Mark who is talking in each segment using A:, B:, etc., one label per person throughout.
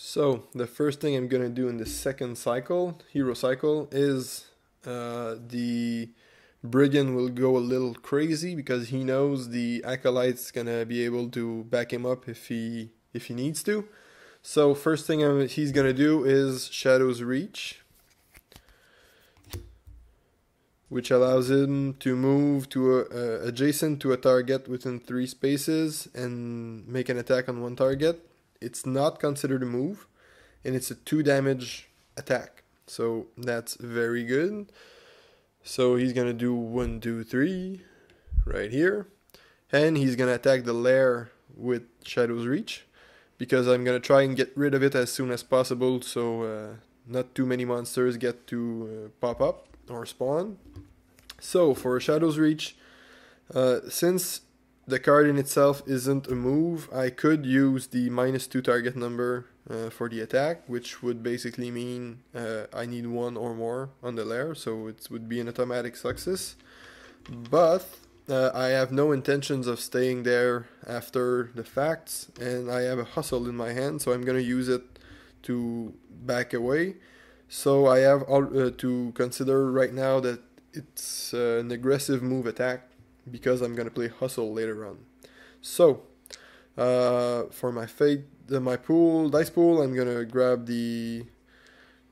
A: So the first thing I'm gonna do in the second cycle, hero cycle, is the Brigand will go a little crazy because he knows the acolyte's gonna be able to back him up if he needs to. So first thing he's gonna do is Shadow's Reach, which allows him to move to adjacent to a target within 3 spaces and make an attack on one target. It's not considered a move, and it's a 2 damage attack. So that's very good. So he's gonna do 1, 2, 3 right here. And he's gonna attack the lair with Shadow's Reach, because I'm gonna try and get rid of it as soon as possible so not too many monsters get to pop up or spawn. So for Shadow's Reach, since the card in itself isn't a move, I could use the -2 target number for the attack, which would basically mean I need 1 or more on the lair, so it would be an automatic success. But I have no intentions of staying there after the facts, and I have a hustle in my hand, so I'm going to use it to back away. So I have to consider right now that it's an aggressive move attack, because I'm gonna play hustle later on. So for my dice pool, I'm gonna grab the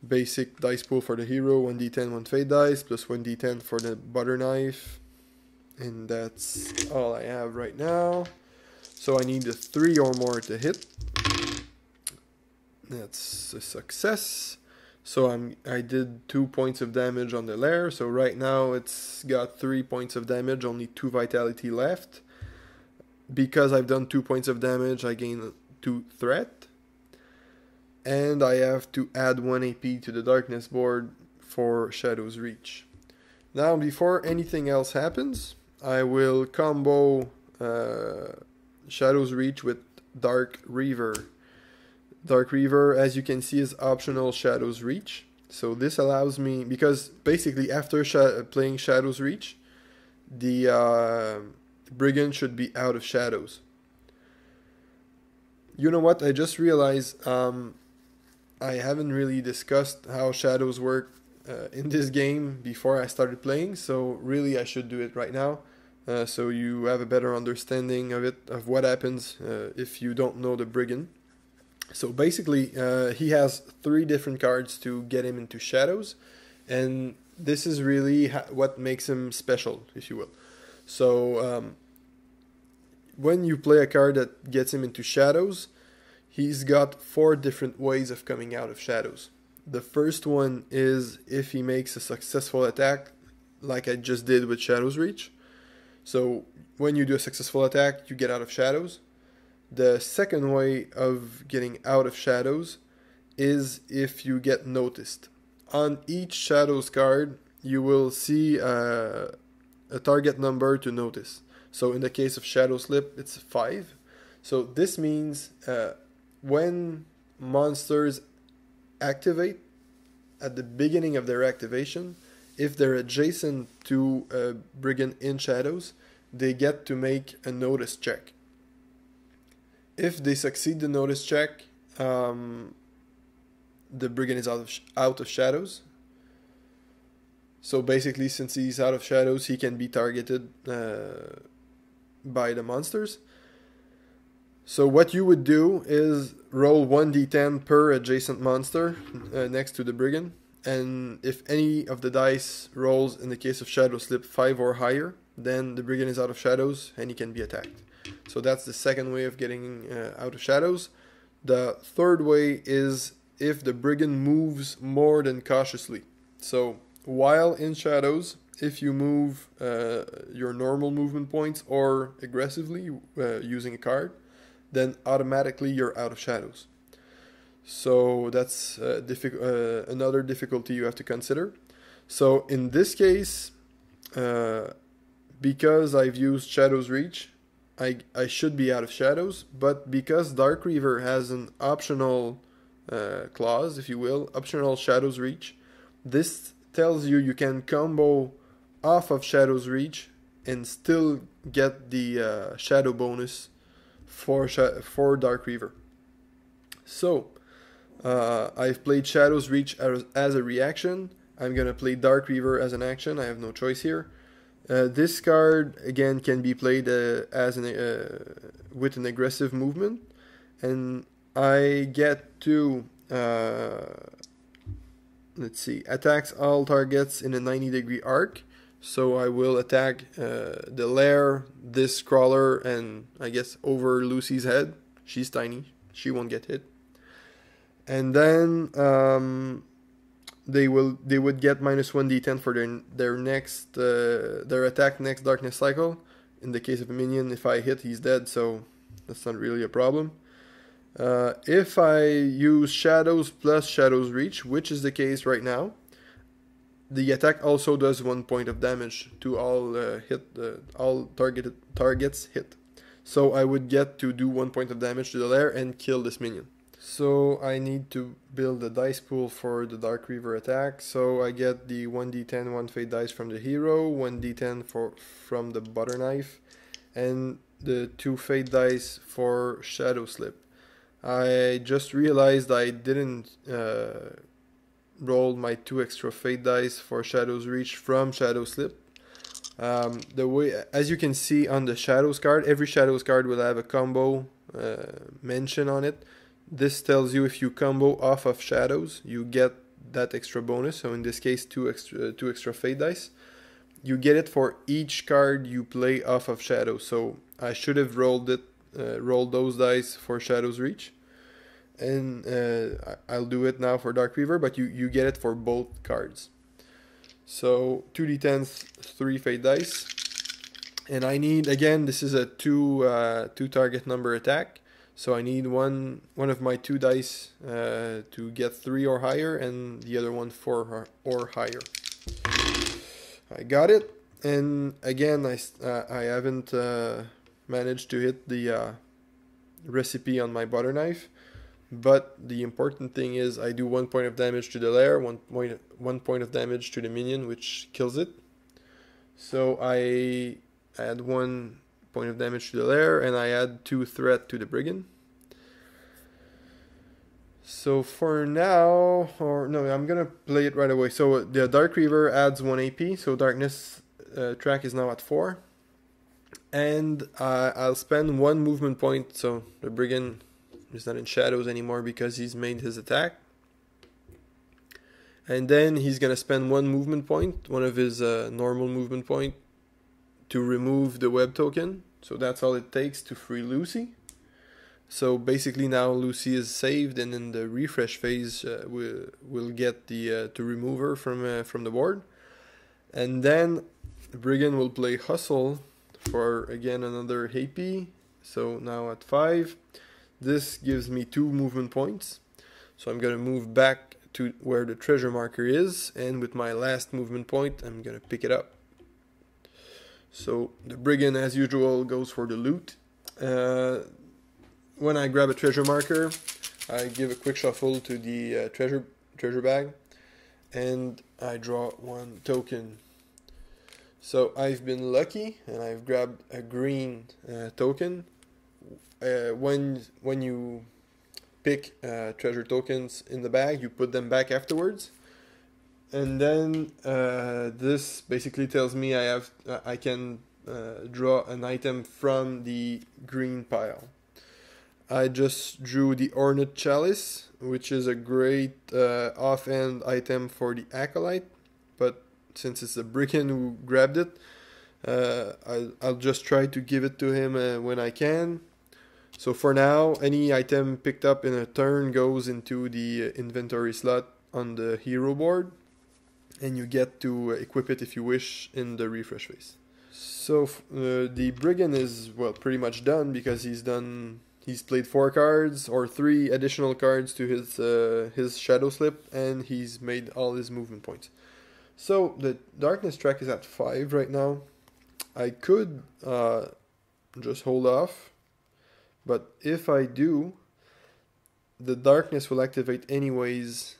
A: basic dice pool for the hero: 1d10, 1 fate dice, plus 1d10 for the butter knife, and that's all I have right now. So I need a 3 or more to hit. That's a success. So I did 2 points of damage on the lair. So right now it's got 3 points of damage, only 2 vitality left. Because I've done 2 points of damage, I gain 2 threat. And I have to add 1 AP to the darkness board for Shadow's Reach. Now, before anything else happens, I will combo Shadow's Reach with Dark Reaver. Dark Reaver, as you can see, is optional Shadow's Reach. So this allows me, because basically after playing Shadow's Reach, the Brigand should be out of shadows. You know what? I just realized I haven't really discussed how shadows work in this game before I started playing. So really I should do it right now. So you have a better understanding of it, of what happens if you don't know the Brigand. So basically, he has 3 different cards to get him into shadows, and this is really what makes him special, if you will. So when you play a card that gets him into shadows, he's got 4 different ways of coming out of shadows. The first one is if he makes a successful attack, like I just did with Shadow's Reach. So when you do a successful attack, you get out of shadows. The second way of getting out of shadows is if you get noticed. On each shadows card, you will see a target number to notice. So in the case of Shadow Slip, it's 5. So this means when monsters activate, at the beginning of their activation, if they're adjacent to a Brigand in shadows, they get to make a notice check. If they succeed the notice check, the Brigand is out of shadows. So basically, since he's out of shadows, he can be targeted by the monsters. So what you would do is roll 1d10 per adjacent monster next to the Brigand. And if any of the dice rolls, in the case of Shadow Slip, 5 or higher, then the Brigand is out of shadows and he can be attacked. So that's the second way of getting out of shadows. The third way is if the Brigand moves more than cautiously. So while in shadows, if you move your normal movement points or aggressively using a card, then automatically you're out of shadows. So that's another difficulty you have to consider. So in this case, because I've used Shadow's Reach, I should be out of shadows, but because Dark Reaver has an optional clause, if you will, optional Shadow's Reach, this tells you can combo off of Shadow's Reach and still get the shadow bonus for Dark Reaver. So I've played Shadow's Reach as a reaction. I'm gonna play Dark Reaver as an action. I have no choice here. This card again can be played with an aggressive movement, and I get to let's see, attacks all targets in a 90-degree arc. So I will attack the lair, this crawler, and I guess over Lucy's head. She's tiny, she won't get hit. And then they would get -1d10 for their attack next darkness cycle. In the case of a minion, if I hit, he's dead, so that's not really a problem. If I use Shadows plus Shadow's Reach, which is the case right now, the attack also does 1 point of damage to all targets hit. So I would get to do 1 point of damage to the lair and kill this minion. So I need to build a dice pool for the Dark Reaver attack. So I get the 1d10 1 fate dice from the hero, 1d10 from the butter knife, and the 2 fate dice for Shadow Slip. I just realized I didn't roll my 2 extra fate dice for Shadow's Reach from Shadow Slip. The way, as you can see on the Shadows card, every Shadows card will have a combo mention on it. This tells you if you combo off of Shadows, you get that extra bonus. So in this case, two extra fate dice. You get it for each card you play off of Shadows. So I should have rolled those dice for Shadow's Reach, and I'll do it now for Dark Reaver. But you get it for both cards. So 2d10s, 3 fate dice, and I need, again, this is a two target number attack. So I need one of my 2 dice to get 3 or higher, and the other one 4 or higher. I got it, and again I haven't managed to hit the recipe on my butter knife, but the important thing is I do 1 point of damage to the lair, 1 point of damage to the minion, which kills it. So I add 1 point of damage to the lair, and I add 2 threat to the Brigand. So for now, or no, I'm gonna play it right away. So the Dark Reaver adds 1 AP, so Darkness track is now at 4. And I'll spend 1 movement point, so the Brigand is not in Shadows anymore because he's made his attack. And then he's gonna spend 1 movement point, one of his normal movement point, to remove the web token. So that's all it takes to free Lucy. So basically now Lucy is saved, and in the refresh phase we'll get the to remove her from the board. And then Brigand will play Hustle for again another AP. So now at 5. This gives me 2 movement points. So I'm gonna move back to where the treasure marker is, and with my last movement point I'm gonna pick it up. So the Brigand, as usual, goes for the loot. When I grab a treasure marker, I give a quick shuffle to the treasure bag, and I draw 1 token. So I've been lucky, and I've grabbed a green token. When you pick treasure tokens in the bag, you put them back afterwards. And then this basically tells me I can draw an item from the green pile. I just drew the Ornate Chalice, which is a great off-end item for the Acolyte, but since it's a Brigand who grabbed it, I'll just try to give it to him when I can. So for now, any item picked up in a turn goes into the inventory slot on the hero board, and you get to equip it if you wish in the refresh phase. So the Brigand is, well, pretty much done, because he's played 4 cards or 3 additional cards to his Shadow Slip, and he's made all his movement points. So the Darkness track is at 5 right now. I could just hold off, but if I do, the Darkness will activate anyways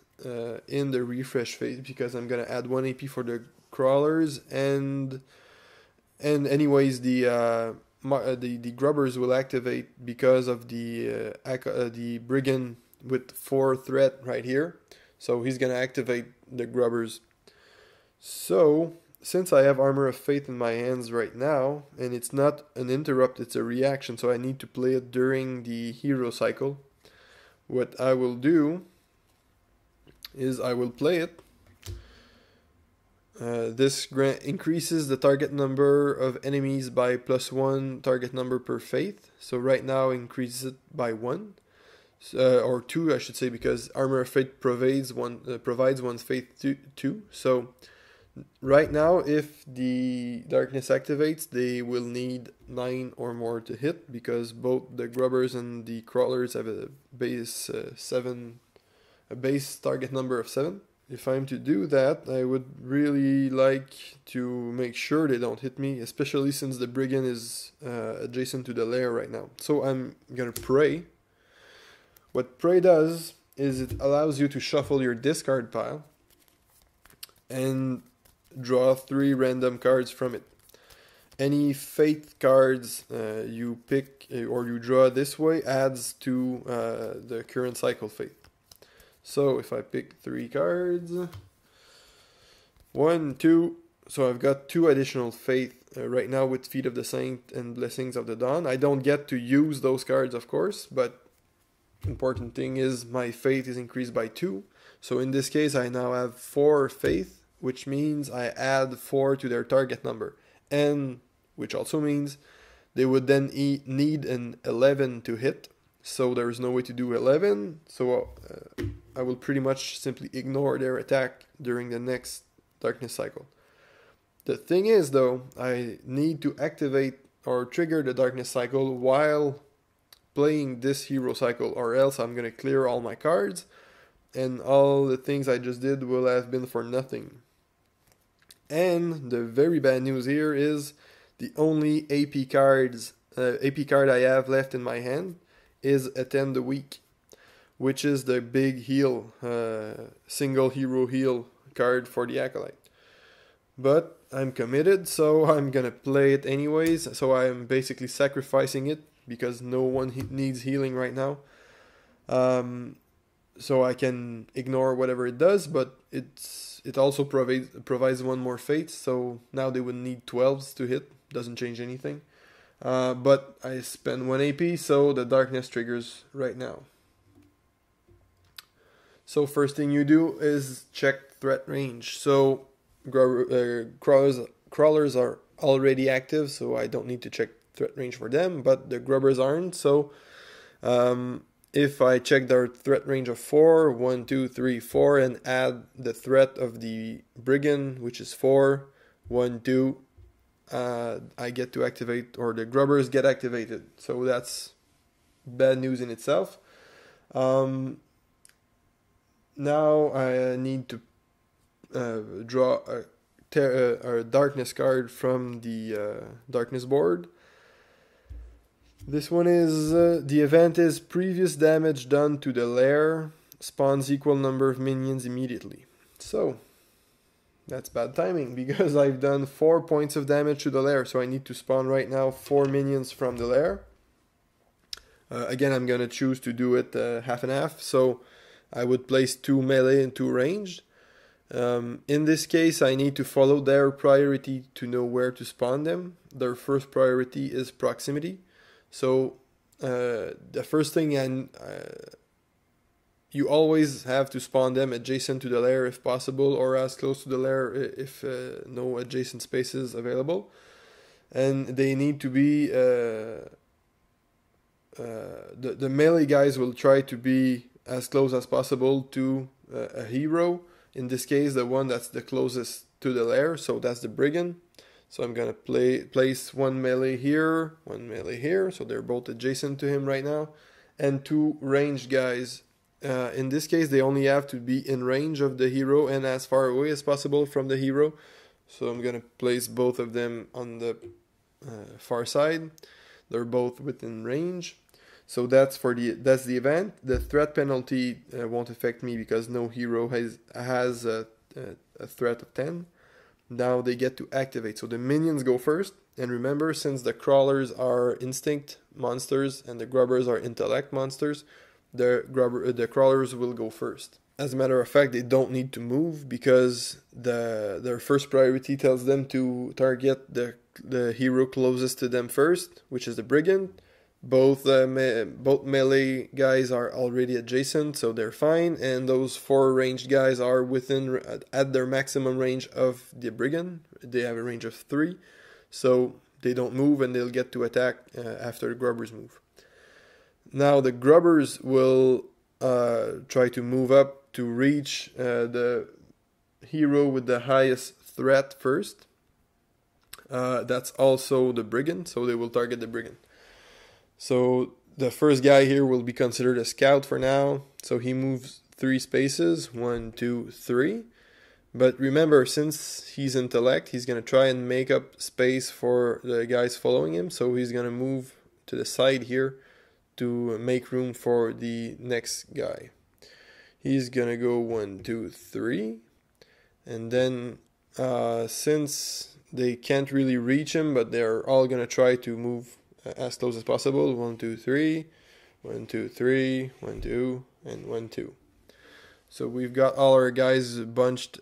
A: in the refresh phase, because I'm gonna add 1 AP for the crawlers, and anyways the grubbers will activate because of the Brigand with 4 threat right here. So he's gonna activate the grubbers. So since I have Armor of Faith in my hands right now, and it's not an interrupt, it's a reaction, so I need to play it during the hero cycle, what I will do is I will play it. This increases the target number of enemies by +1 target number per faith. So right now increases it by 1. Or 2 I should say, because Armor of Faith provides one's faith 2. So right now, if the darkness activates, they will need 9 or more to hit, because both the grubbers and the crawlers have a base base target number of 7. If I'm to do that, I would really like to make sure they don't hit me, especially since the Brigand is adjacent to the lair right now. So I'm gonna pray. What pray does is it allows you to shuffle your discard pile and draw 3 random cards from it. Any faith cards you pick or you draw this way adds to the current cycle faith. So if I pick 3 cards, 1, 2, so I've got 2 additional faith right now with Feet of the Saint and Blessings of the Dawn. I don't get to use those cards, of course, but important thing is my faith is increased by 2. So in this case, I now have 4 faith, which means I add 4 to their target number, and which also means they would then need an 11 to hit. So there is no way to do 11. So I will pretty much simply ignore their attack during the next darkness cycle. The thing is, though, I need to activate or trigger the darkness cycle while playing this hero cycle, or else I'm gonna clear all my cards and all the things I just did will have been for nothing. And the very bad news here is the only AP card I have left in my hand is Attend the Weak, which is the big heal, single hero heal card for the Acolyte. But I'm committed, so I'm gonna play it anyways. So I'm basically sacrificing it because no one needs healing right now. So I can ignore whatever it does, but it also provides 1 more fate. So now they would need 12s to hit. Doesn't change anything. But I spend 1 AP, so the darkness triggers right now. So first thing you do is check threat range. So crawlers are already active, so I don't need to check threat range for them, but the grubbers aren't. So if I check their threat range of 4, 1, 2, 3, 4, and add the threat of the Brigand, which is 4, 1, 2, I get to activate, or the grubbers get activated. So that's bad news in itself. Now I need to draw a darkness card from the darkness board. This one is, the event is previous damage done to the lair spawns equal number of minions immediately. So that's bad timing, because I've done 4 points of damage to the lair, so I need to spawn right now 4 minions from the lair. Again, I'm gonna choose to do it half and half, so I would place 2 melee and 2 ranged. In this case, I need to follow their priority to know where to spawn them. Their first priority is proximity. So the first thing, you always have to spawn them adjacent to the lair if possible, or as close to the lair if no adjacent space is available. And they need to be, the melee guys will try to be as close as possible to a hero. In this case, the one that's the closest to the lair, so that's the Brigand. So I'm gonna place 1 melee here, 1 melee here, so they're both adjacent to him right now, and 2 ranged guys. In this case, they only have to be in range of the hero and as far away as possible from the hero. So I'm gonna place both of them on the far side. They're both within range. So that's the event. The threat penalty won't affect me because no hero has a threat of 10. Now they get to activate. So the minions go first. And remember, since the crawlers are instinct monsters and the grubbers are intellect monsters, the crawlers will go first. As a matter of fact, they don't need to move because their first priority tells them to target the hero closest to them first, which is the Brigand. Both melee guys are already adjacent, so they're fine, and those 4 ranged guys are within at their maximum range of the Brigand. They have a range of 3, so they don't move, and they'll get to attack after the grubbers move. Now the grubbers will try to move up to reach the hero with the highest threat first. That's also the Brigand, so they will target the Brigand. So the first guy here will be considered a scout for now, so he moves 3 spaces, 1, 2, 3. But remember, since he's intellect, he's going to try and make up space for the guys following him, so he's going to move to the side here to make room for the next guy. He's gonna go 1, 2, 3, and then since they can't really reach him, but they're all gonna try to move as close as possible. 1, 2, 3, 1, 2, 3, 1, 2, and 1, 2. So we've got all our guys bunched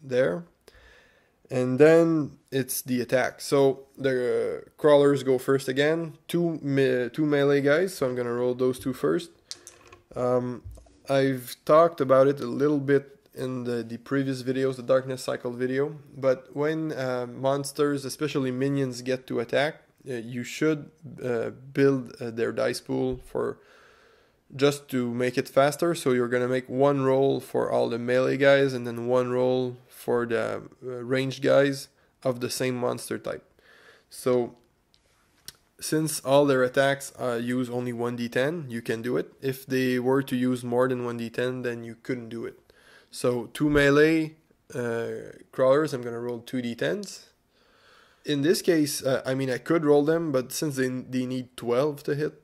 A: there, and then it's the attack. So the crawlers go first again. Two melee guys. So I'm gonna roll those 2 first. I've talked about it a little bit in the previous videos, the Darkness Cycle video, but when monsters, especially minions, get to attack, you should build their dice pool for just to make it faster. So you're going to make 1 roll for all the melee guys and then 1 roll for the ranged guys of the same monster type. So since all their attacks use only 1d10, you can do it. If they were to use more than 1d10, then you couldn't do it. So 2 melee crawlers, I'm going to roll 2d10s. In this case, I mean, I could roll them, but since they need 12 to hit,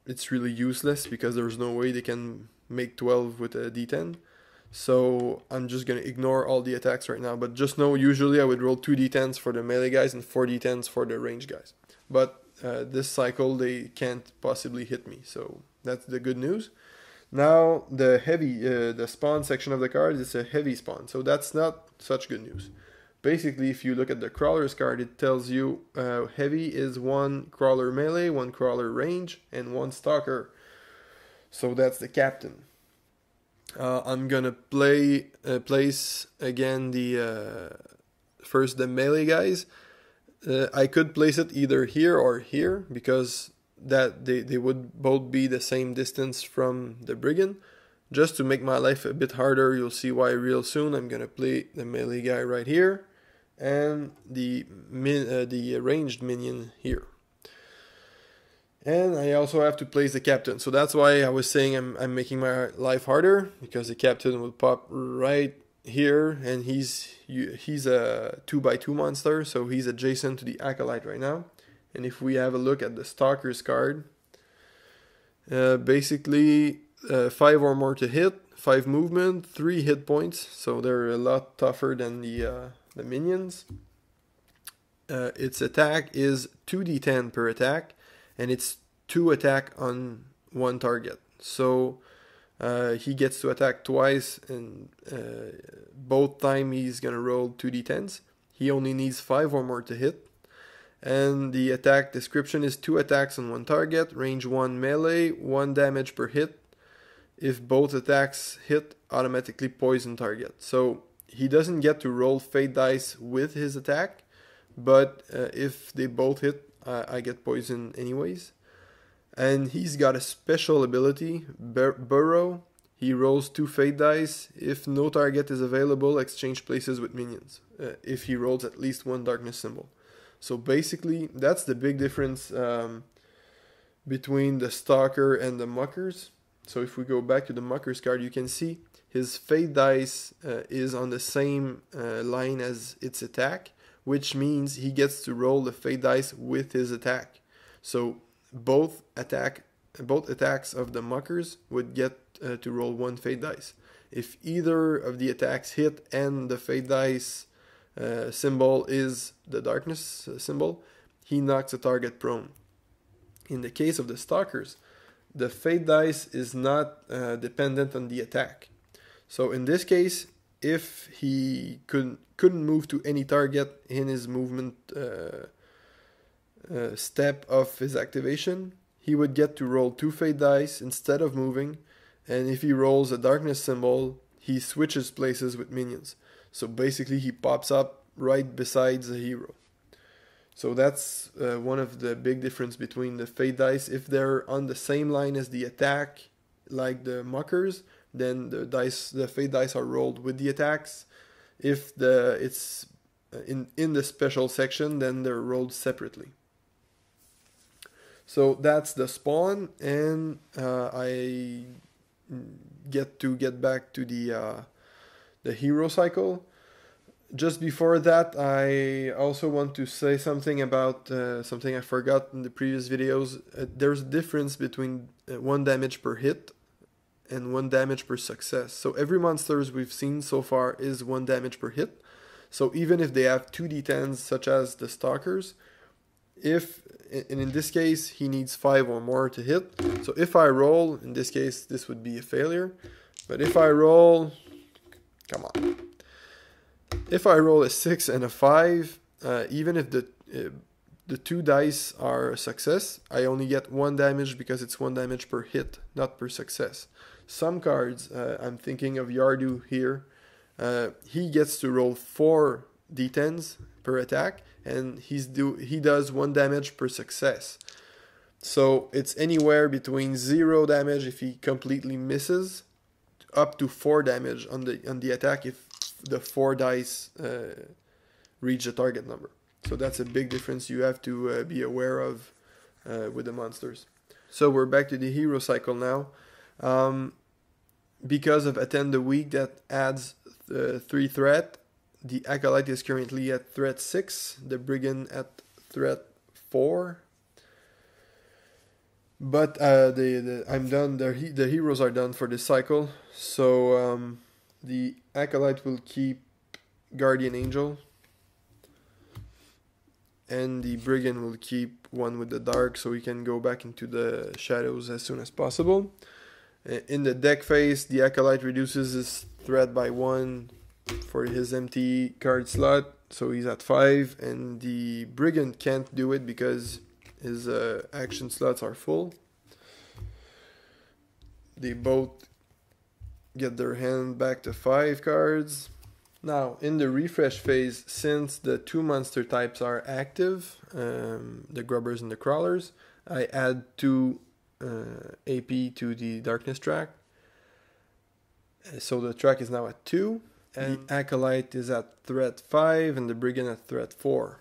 A: it's really useless because there's no way they can make 12 with a d10. So I'm just going to ignore all the attacks right now. But just know, usually I would roll 2d10s for the melee guys and 4d10s for the ranged guys. But this cycle, they can't possibly hit me. So that's the good news. Now, the heavy, the spawn section of the card is a heavy spawn. So that's not such good news. Basically, if you look at the crawlers card, it tells you heavy is 1 crawler melee, 1 crawler range, and 1 stalker. So that's the captain. I'm gonna place again the first the melee guys. I could place it either here or here because that they would both be the same distance from the Brigand. Just to make my life a bit harder, you'll see why real soon. I'm gonna play the melee guy right here and the ranged minion here. And I also have to place the captain. So that's why I was saying I'm making my life harder, because the captain will pop right here, and he's a 2x2 monster, so he's adjacent to the acolyte right now. And if we have a look at the stalker's card, basically 5 or more to hit, 5 movement, 3 hit points, so they're a lot tougher than the minions. Its attack is 2d10 per attack, and it's 2 attack on 1 target. So he gets to attack twice, and both time he's gonna roll 2d10s. He only needs 5 or more to hit. And the attack description is 2 attacks on 1 target, range 1 melee, 1 damage per hit. If both attacks hit, automatically poison target. So he doesn't get to roll fate dice with his attack, but if they both hit, I get poison anyways. And he's got a special ability, Burrow. He rolls 2 fate dice. If no target is available, exchange places with minions. If he rolls at least 1 darkness symbol. So basically, that's the big difference between the Stalker and the Muckers. So if we go back to the Muckers card, you can see his fate dice is on the same line as its attack, which means he gets to roll the fate dice with his attack. So both attacks of the Muckers would get to roll 1 fate dice. If either of the attacks hit and the fate dice symbol is the darkness symbol, he knocks a target prone. In the case of the stalkers, the fate dice is not dependent on the attack. So in this case, if he couldn't move to any target in his movement step of his activation, he would get to roll 2 fate dice instead of moving, and if he rolls a darkness symbol, he switches places with minions. So basically he pops up right beside the hero. So that's one of the big difference between the fate dice. If they're on the same line as the attack, like the muckers, then the fate dice are rolled with the attacks. If it's in the special section, then they're rolled separately. So that's the spawn, and I get back to the hero cycle. Just before that, I also want to say something about something I forgot in the previous videos. There's a difference between 1 damage per hit and 1 damage per success. So every monsters we've seen so far is 1 damage per hit. So even if they have 2d10s, such as the stalkers, and in this case he needs 5 or more to hit. So if I roll, in this case this would be a failure. But if I roll, come on. If I roll a 6 and a 5, even if the 2 dice are a success, I only get 1 damage because it's 1 damage per hit, not per success. Some cards, I'm thinking of Yardu here, he gets to roll 4 d10s per attack, and he does 1 damage per success. So it's anywhere between 0 damage if he completely misses, up to 4 damage on the attack if the 4 dice reach the target number. So that's a big difference you have to be aware of with the monsters. So we're back to the hero cycle now. Because of Attend the Weak that adds 3 threat, the Acolyte is currently at threat 6, the Brigand at threat 4. But I'm done. The heroes are done for this cycle. So the Acolyte will keep Guardian Angel, and the Brigand will keep one with the dark, so he can go back into the shadows as soon as possible. In the deck phase, the Acolyte reduces his threat by 1 for his empty card slot, so he's at 5, and the Brigand can't do it because his action slots are full. They both get their hand back to 5 cards. Now, in the refresh phase, since the 2 monster types are active, the grubbers and the crawlers, I add 2 AP to the darkness track. So the track is now at 2, and the Acolyte is at threat 5 and the Brigand at threat 4.